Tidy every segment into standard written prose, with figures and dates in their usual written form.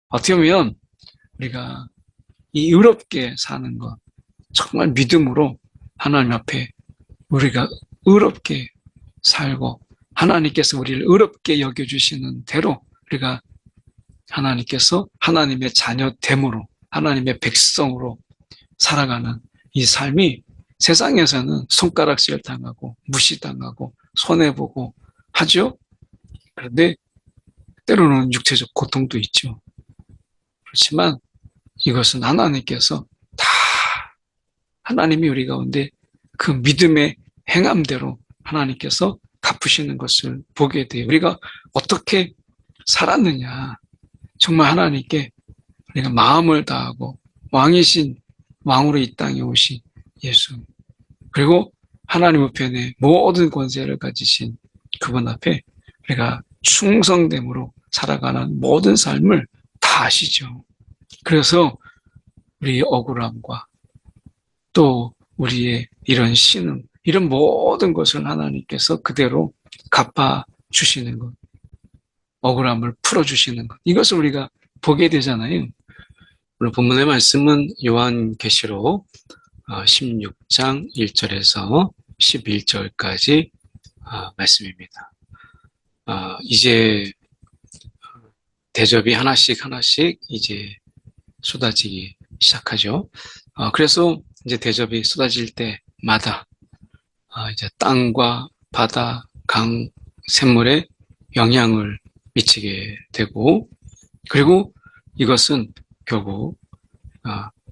어떻게 보면 우리가 이 의롭게 사는 것, 정말 믿음으로 하나님 앞에 우리가 의롭게 살고 하나님께서 우리를 의롭게 여겨주시는 대로 우리가 하나님께서 하나님의 자녀됨으로 하나님의 백성으로 살아가는 이 삶이 세상에서는 손가락질 당하고 무시당하고 손해보고 하죠. 그런데 때로는 육체적 고통도 있죠. 그렇지만 이것은 하나님께서 다 하나님이 우리 가운데 그 믿음의 행함대로 하나님께서 갚으시는 것을 보게 돼요. 우리가 어떻게 살았느냐. 정말 하나님께 우리가 마음을 다하고 왕이신 왕으로 이 땅에 오신 예수. 그리고 하나님 우편에 모든 권세를 가지신 그분 앞에 우리가 충성됨으로 살아가는 모든 삶을 다 아시죠. 그래서 우리의 억울함과 또 우리의 이런 신음, 이런 모든 것을 하나님께서 그대로 갚아주시는 것, 억울함을 풀어주시는 것, 이것을 우리가 보게 되잖아요. 오늘 본문의 말씀은 요한계시록 16장 1절에서 11절까지 말씀입니다. 이제 대접이 하나씩 하나씩 이제 쏟아지기 시작하죠. 그래서 이제 대접이 쏟아질 때마다 이제 땅과 바다, 강, 샘물에 영향을 미치게 되고, 그리고 이것은 결국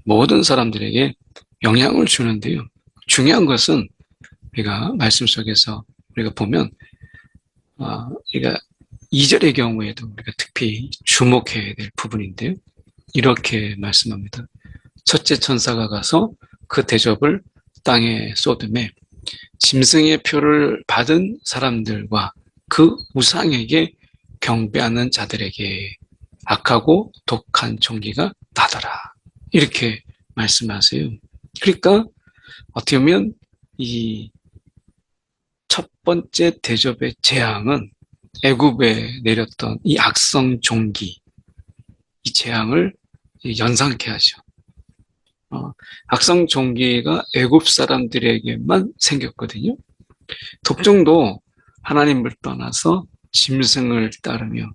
모든 사람들에게 영향을 주는데요. 중요한 것은 우리가 말씀 속에서 우리가 보면 우리가 2절의 경우에도 우리가 특히 주목해야 될 부분인데요. 이렇게 말씀합니다. 첫째 천사가 가서 그 대접을 땅에 쏟음에 짐승의 표를 받은 사람들과 그 우상에게 경배하는 자들에게 악하고 독한 종기가 나더라. 이렇게 말씀하세요. 그러니까 어떻게 보면 이 첫 번째 대접의 재앙은 애굽에 내렸던 이 악성 종기, 이 재앙을 연상케 하죠. 악성 종기가 애굽 사람들에게만 생겼거든요. 독종도 하나님을 떠나서 짐승을 따르며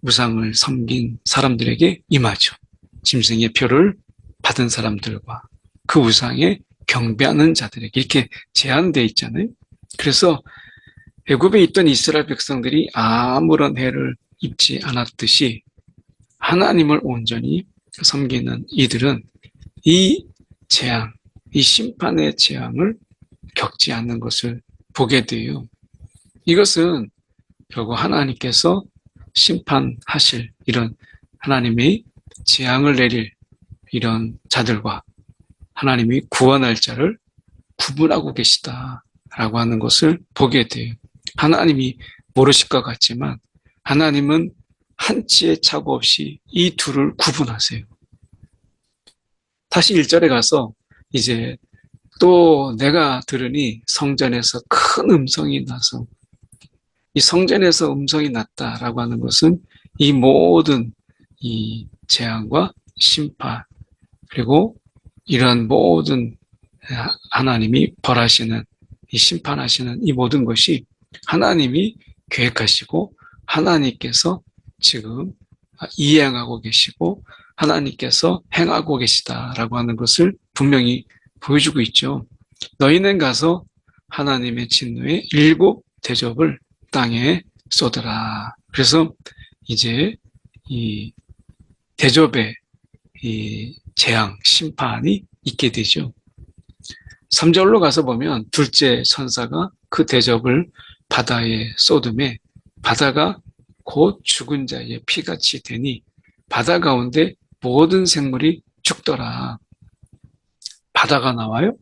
우상을 섬긴 사람들에게 임하죠. 짐승의 표를 받은 사람들과 그 우상에 경배하는 자들에게 이렇게 제한되어 있잖아요. 그래서 애굽에 있던 이스라엘 백성들이 아무런 해를 입지 않았듯이 하나님을 온전히 섬기는 이들은 이 재앙, 이 심판의 재앙을 겪지 않는 것을 보게 돼요. 이것은 결국 하나님께서 심판하실 이런 하나님이 재앙을 내릴 이런 자들과 하나님이 구원할 자를 구분하고 계시다라고 하는 것을 보게 돼요. 하나님이 모르실 것 같지만 하나님은 한치의 착오 없이 이 둘을 구분하세요. 다시 1절에 가서 이제 또 내가 들으니 성전에서 큰 음성이 나서 이 성전에서 음성이 났다라고 하는 것은 이 모든 이 재앙과 심판 그리고 이러한 모든 하나님이 벌하시는 이 심판하시는 이 모든 것이 하나님이 계획하시고 하나님께서 지금 이행하고 계시고 하나님께서 행하고 계시다라고 하는 것을 분명히 보여주고 있죠. 너희는 가서 하나님의 진노의 7 대접을 땅에 쏟으라. 그래서 이제 이 대접의 이 재앙, 심판이 있게 되죠. 3절로 가서 보면 둘째 천사가 그 대접을 바다에 쏟음에 바다가 곧 죽은 자의 피같이 되니 바다 가운데 모든 생물이 죽더라. 바다가 나와요.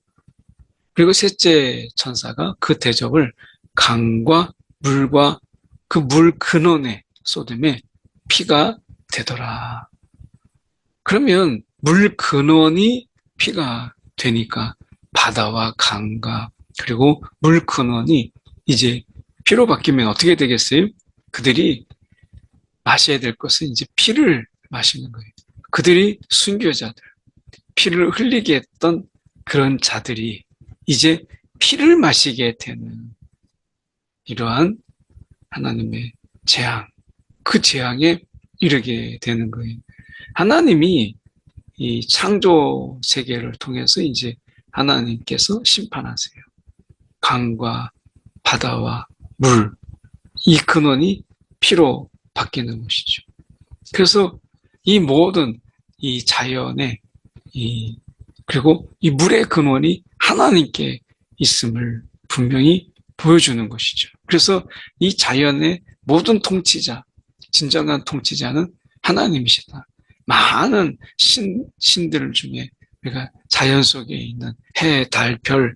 그리고 셋째 천사가 그 대접을 강과 물과 그 물 근원에 쏟음에 피가 되더라. 그러면 물 근원이 피가 되니까 바다와 강과 그리고 물 근원이 이제 피로 바뀌면 어떻게 되겠어요? 그들이 마셔야 될 것은 이제 피를 마시는 거예요. 그들이 순교자들, 피를 흘리게 했던 그런 자들이 이제 피를 마시게 되는 이러한 하나님의 재앙, 그 재앙에 이르게 되는 거예요. 하나님이 이 창조 세계를 통해서 이제 하나님께서 심판하세요. 강과 바다와 물, 이 근원이 피로 바뀌는 것이죠. 그래서 이 모든 이 자연의 그리고 이 물의 근원이 하나님께 있음을 분명히 보여주는 것이죠. 그래서 이 자연의 모든 통치자, 진정한 통치자는 하나님이시다. 많은 신들 중에 우리가 자연 속에 있는 해, 달, 별,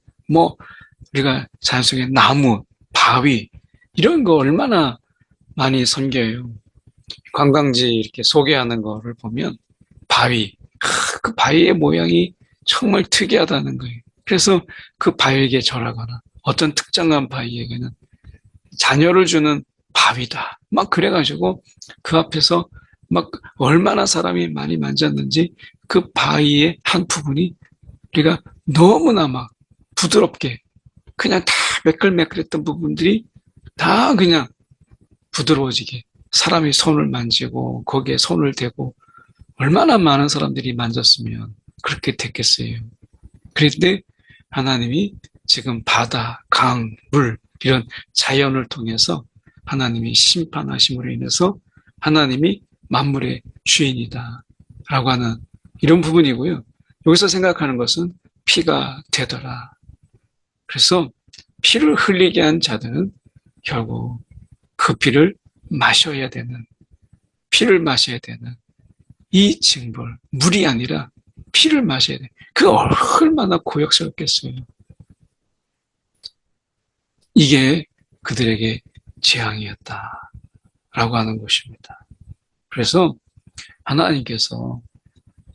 우리가 자연 속에 나무, 바위 이런 거 얼마나 많이 섬겨요. 관광지 이렇게 소개하는 거를 보면 바위, 그 바위의 모양이 정말 특이하다는 거예요. 그래서 그 바위에게 절하거나 어떤 특정한 바위에게는 자녀를 주는 바위다. 막 그래가지고 그 앞에서 막 얼마나 사람이 많이 만졌는지 그 바위의 한 부분이 우리가 너무나 막 부드럽게 그냥 다 매끌매끌했던 부분들이 다 그냥 부드러워지게 사람이 손을 만지고 거기에 손을 대고 얼마나 많은 사람들이 만졌으면 그렇게 됐겠어요. 그런데 하나님이 지금 바다, 강, 물 이런 자연을 통해서 하나님이 심판하심으로 인해서 하나님이 만물의 주인이다 라고 하는 이런 부분이고요. 여기서 생각하는 것은 피가 되더라. 그래서 피를 흘리게 한 자들은 결국 그 피를 마셔야 되는, 피를 마셔야 되는 이 징벌, 물이 아니라 피를 마셔야 돼. 그 얼마나 고역스럽겠어요. 이게 그들에게 재앙이었다라고 하는 것입니다. 그래서 하나님께서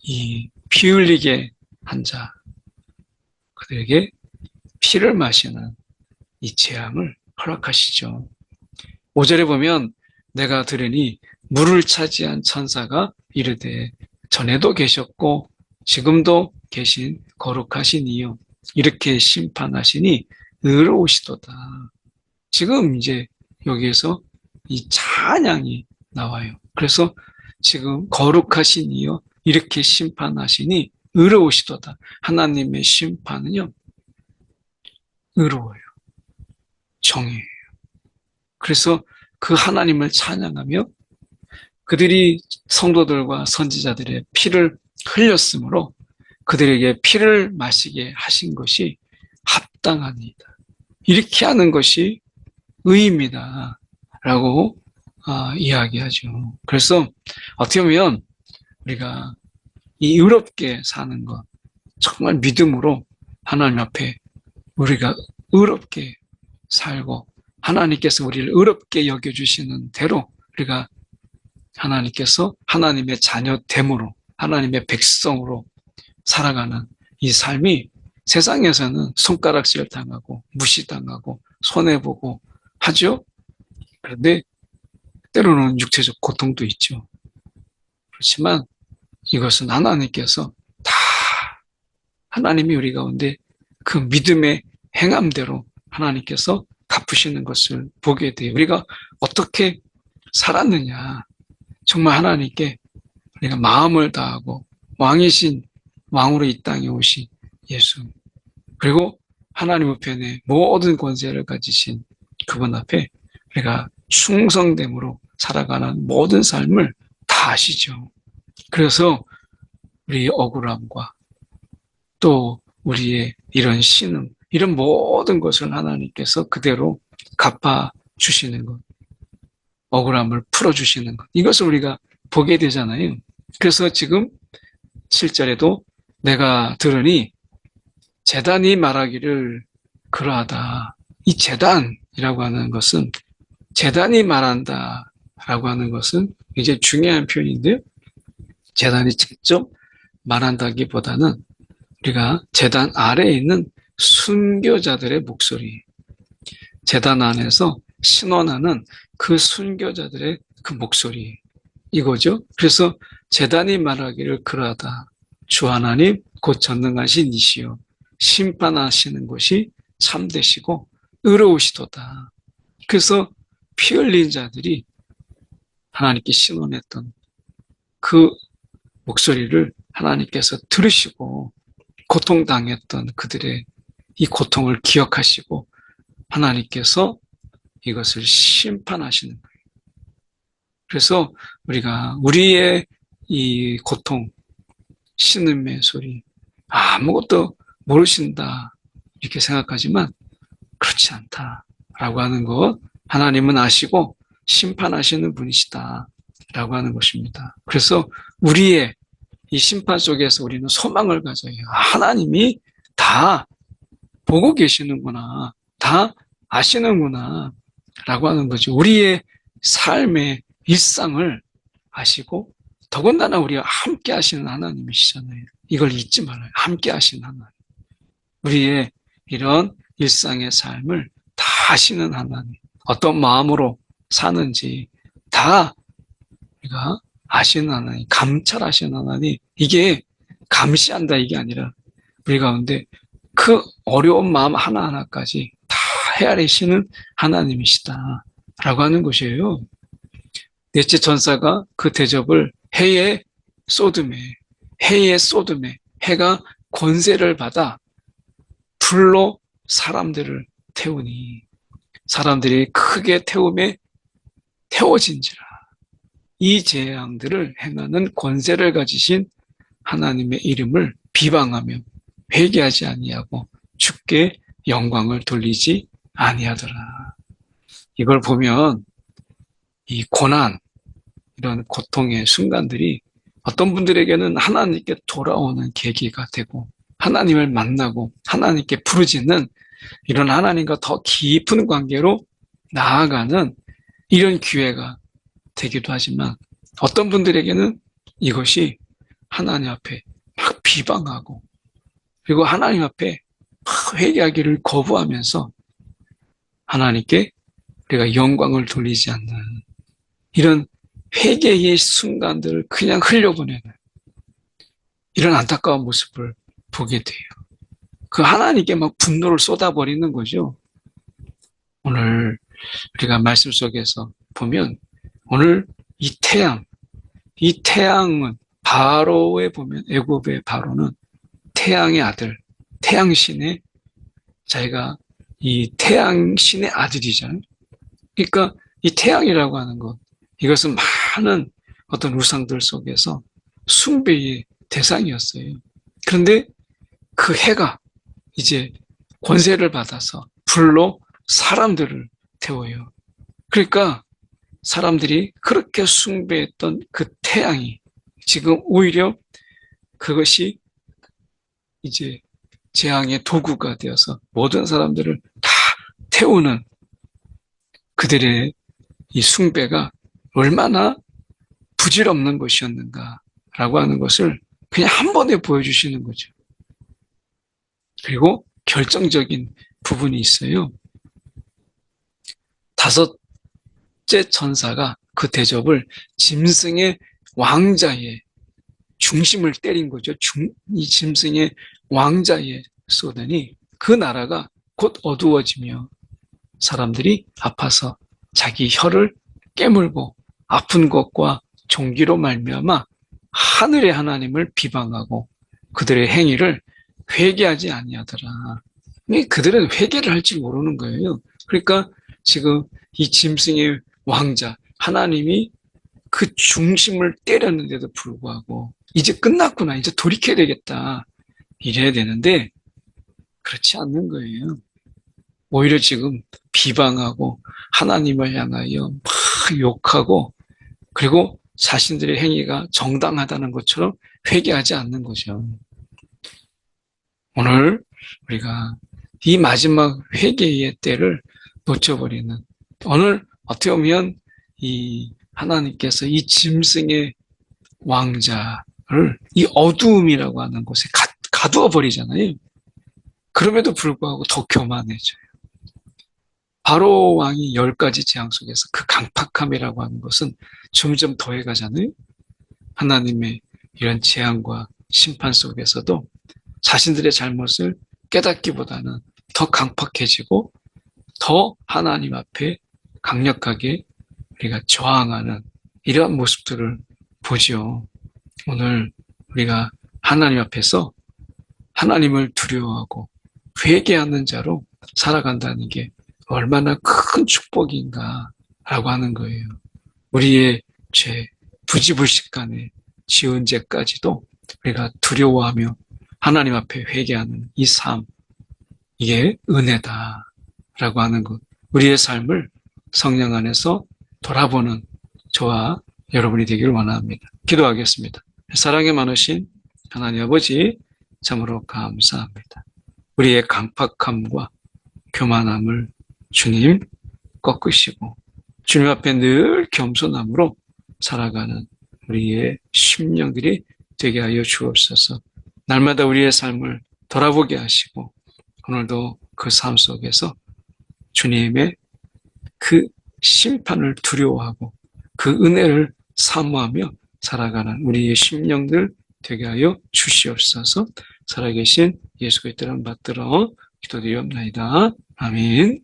이 피 흘리게 한 자, 그들에게 피를 마시는 이 재앙을 허락하시죠. 5절에 보면 내가 들으니 물을 차지한 천사가 이르되 전에도 계셨고 지금도 계신 거룩하신 이요 이렇게 심판하시니 의로우시도다. 지금 이제 여기에서 이 찬양이 나와요. 그래서 지금 거룩하신 이요 이렇게 심판하시니 의로우시도다. 하나님의 심판은요 의로워요. 정의예요. 그래서 그 하나님을 찬양하며 그들이 성도들과 선지자들의 피를 흘렸으므로 그들에게 피를 마시게 하신 것이 합당합니다. 이렇게 하는 것이 의입니다. 라고 이야기하죠. 그래서 어떻게 보면 우리가 이 의롭게 사는 것, 정말 믿음으로 하나님 앞에 우리가 의롭게 살고 하나님께서 우리를 의롭게 여겨주시는 대로 우리가 하나님께서 하나님의 자녀됨으로 하나님의 백성으로 살아가는 이 삶이 세상에서는 손가락질 당하고 무시당하고 손해보고 하죠. 그런데 때로는 육체적 고통도 있죠. 그렇지만 이것은 하나님께서 다 하나님이 우리 가운데 그 믿음의 행함대로 하나님께서 갚으시는 것을 보게 돼요. 우리가 어떻게 살았느냐. 정말 하나님께 우리가 마음을 다하고 왕이신 왕으로 이 땅에 오신 예수 그리고 하나님 우편에 모든 권세를 가지신 그분 앞에 우리가 충성됨으로 살아가는 모든 삶을 다 아시죠. 그래서 우리의 억울함과 또 우리의 이런 신음 이런 모든 것을 하나님께서 그대로 갚아주시는 것 억울함을 풀어주시는 것 이것을 우리가 보게 되잖아요. 그래서 지금 7절에도 내가 들으니 제단이 말하기를 그러하다. 이 제단이라고 하는 것은 제단이 말한다라고 하는 것은 굉장히 중요한 표현인데요. 제단이 직접 말한다기보다는 우리가 제단 아래에 있는 순교자들의 목소리, 제단 안에서 신원하는 그 순교자들의 그 목소리, 이거죠. 그래서 제단이 말하기를 그러하다. 주 하나님 곧 전능하신 이시여 심판하시는 것이 참되시고 의로우시도다. 그래서 피 흘린 자들이 하나님께 신원했던 그 목소리를 하나님께서 들으시고 고통당했던 그들의 이 고통을 기억하시고 하나님께서 이것을 심판하시는 거예요. 그래서 우리가 우리의 이 고통, 신음의 소리, 아무것도 모르신다 이렇게 생각하지만 그렇지 않다라고 하는 것, 하나님은 아시고 심판하시는 분이시다 라고 하는 것입니다. 그래서 우리의 이 심판 속에서 우리는 소망을 가져야 해요. 하나님이 다 보고 계시는구나, 다 아시는구나 라고 하는 거죠. 우리의 삶의 일상을 아시고 더군다나 우리와 함께 하시는 하나님이시잖아요. 이걸 잊지 말아요. 함께 하시는 하나님. 우리의 이런 일상의 삶을 다 아시는 하나님. 어떤 마음으로 사는지 다 우리가 아시는 하나님, 감찰하시는 하나님. 이게 감시한다 이게 아니라 우리 가운데 그 어려운 마음 하나하나까지 다 헤아리시는 하나님이시다 라고 하는 것이에요. 넷째 전사가 그 대접을 해에 쏟음에, 해가 권세를 받아 불로 사람들을 태우니 사람들이 크게 태워진지라. 이 재앙들을 행하는 권세를 가지신 하나님의 이름을 비방하며 회개하지 아니하고 주께 영광을 돌리지 아니하더라. 이걸 보면 이 고난, 이런 고통의 순간들이 어떤 분들에게는 하나님께 돌아오는 계기가 되고 하나님을 만나고 하나님께 부르짖는 이런 하나님과 더 깊은 관계로 나아가는 이런 기회가 되기도 하지만 어떤 분들에게는 이것이 하나님 앞에 막 비방하고 그리고 하나님 앞에 막 회개하기를 거부하면서 하나님께 우리가 영광을 돌리지 않는 이런 회개의 순간들을 그냥 흘려보내는 이런 안타까운 모습을 보게 돼요. 그 하나님께 막 분노를 쏟아버리는 거죠. 오늘 우리가 말씀 속에서 보면 오늘 이 태양은 바로에 보면 애굽의 바로는 태양의 아들, 태양신의 자기가 이 태양신의 아들이잖아요. 그러니까 이 태양이라고 하는 것, 이것은 많은 어떤 우상들 속에서 숭배의 대상이었어요. 그런데 그 해가 이제 권세를 받아서 불로 사람들을 태워요. 그러니까 사람들이 그렇게 숭배했던 그 태양이 지금 오히려 그것이 이제 재앙의 도구가 되어서 모든 사람들을 다 태우는 그들의 이 숭배가 얼마나 부질없는 것이었는가라고 하는 것을 그냥 한 번에 보여주시는 거죠. 그리고 결정적인 부분이 있어요. 다섯째 천사가 그 대접을 짐승의 왕자의 중심을 때린 거죠. 이 짐승의 왕자에 쏘더니 그 나라가 곧 어두워지며 사람들이 아파서 자기 혀를 깨물고 아픈 것과 종기로 말미암아 하늘의 하나님을 비방하고 그들의 행위를 회개하지 아니하더라. 그들은 회개를 할 줄 모르는 거예요. 그러니까 지금 이 짐승의 왕자 하나님이 그 중심을 때렸는데도 불구하고 이제 끝났구나, 이제 돌이켜야 되겠다 이래야 되는데 그렇지 않는 거예요. 오히려 지금 비방하고 하나님을 향하여 막 욕하고 그리고 자신들의 행위가 정당하다는 것처럼 회개하지 않는 거죠. 오늘 우리가 이 마지막 회개의 때를 놓쳐버리는, 오늘 어떻게 보면 이 하나님께서 이 짐승의 왕자를 이 어두움이라고 하는 곳에 가두어 버리잖아요. 그럼에도 불구하고 더 교만해져요. 바로 왕이 10가지 재앙 속에서 그 강팍함이라고 하는 것은 점점 더해가잖아요. 하나님의 이런 재앙과 심판 속에서도 자신들의 잘못을 깨닫기보다는 더 강팍해지고 더 하나님 앞에 강력하게 우리가 저항하는 이러한 모습들을 보지요. 오늘 우리가 하나님 앞에서 하나님을 두려워하고 회개하는 자로 살아간다는 게 얼마나 큰 축복인가라고 하는 거예요. 우리의 죄, 부지불식간에 지은 죄까지도 우리가 두려워하며 하나님 앞에 회개하는 이 삶, 이게 은혜다라고 하는 것. 우리의 삶을 성령 안에서 돌아보는 저와 여러분이 되기를 원합니다. 기도하겠습니다. 사랑이 많으신 하나님 아버지, 참으로 감사합니다. 우리의 강팍함과 교만함을 주님 꺾으시고 주님 앞에 늘 겸손함으로 살아가는 우리의 심령들이 되게 하여 주옵소서. 날마다 우리의 삶을 돌아보게 하시고 오늘도 그 삶 속에서 주님의 그 심판을 두려워하고 그 은혜를 사모하며 살아가는 우리의 심령들 되게 하여 주시옵소서. 살아계신 예수 그리스도를 받들어 기도드리옵나이다. 아멘.